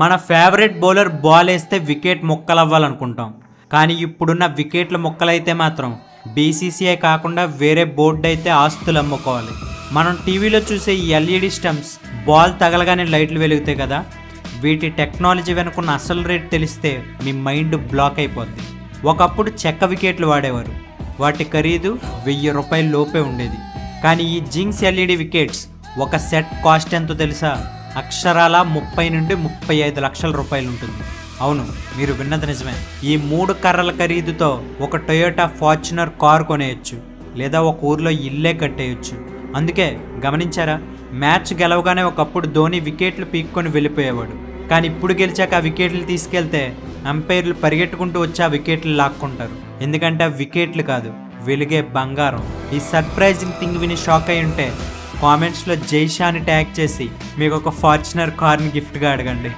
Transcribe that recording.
మన favourite bowler ball వేస్తే wicket మొక్కలవ్వాలనుకుంటాం. కానీ ఇప్పుడున్న వికెట్ల మొక్కలైతే మాత్రం బీసీసీఐ కాకుండా వేరే బోర్డు అయితే ఆస్తులు అమ్ముకోవాలి. మనం టీవీలో చూసే ఈ ఎల్ఈడి స్టంప్స్ బాల్ తగలగానే లైట్లు వెలుగుతాయి కదా, వీటి టెక్నాలజీ వెనుకున్న అసలు రేట్ తెలిస్తే మీ మైండ్ బ్లాక్ అయిపోద్ది. ఒకప్పుడు చెక్క వికెట్లు వాడేవారు, వాటి ఖరీదు 1000 రూపాయల లోపే ఉండేది. కానీ ఈ జింక్స్ ఎల్ఈడి వికెట్స్ ఒక సెట్ కాస్ట్ ఎంతో తెలుసా? అక్షరాల 30 నుండి 35 లక్షల రూపాయలు ఉంటుంది. అవును, మీరు విన్నది నిజమే. ఈ 3 కర్రల ఖరీదుతో ఒక టొయోటా ఫార్చునర్ కార్ కొనేయచ్చు, లేదా ఒక ఊర్లో ఇల్లే కట్టేయచ్చు. అందుకే గమనించారా, మ్యాచ్ గెలవగానే ఒకప్పుడు ధోని వికెట్లు పీక్కొని వెళ్ళిపోయేవాడు. కానీ ఇప్పుడు గెలిచాక ఆ వికెట్లు తీసుకెళ్తే అంపైర్లు పరిగెట్టుకుంటూ వచ్చి ఆ వికెట్లు లాక్కుంటారు. ఎందుకంటే ఆ వికెట్లు కాదు, వెలిగే బంగారం. ఈ సర్ప్రైజింగ్ థింగ్ విని షాక్ అయి ఉంటే కామెంట్స్లో జైషా అని ట్యాగ్ చేసి మీకు ఒక ఫార్చునర్ కార్ని గిఫ్ట్గా అడగండి.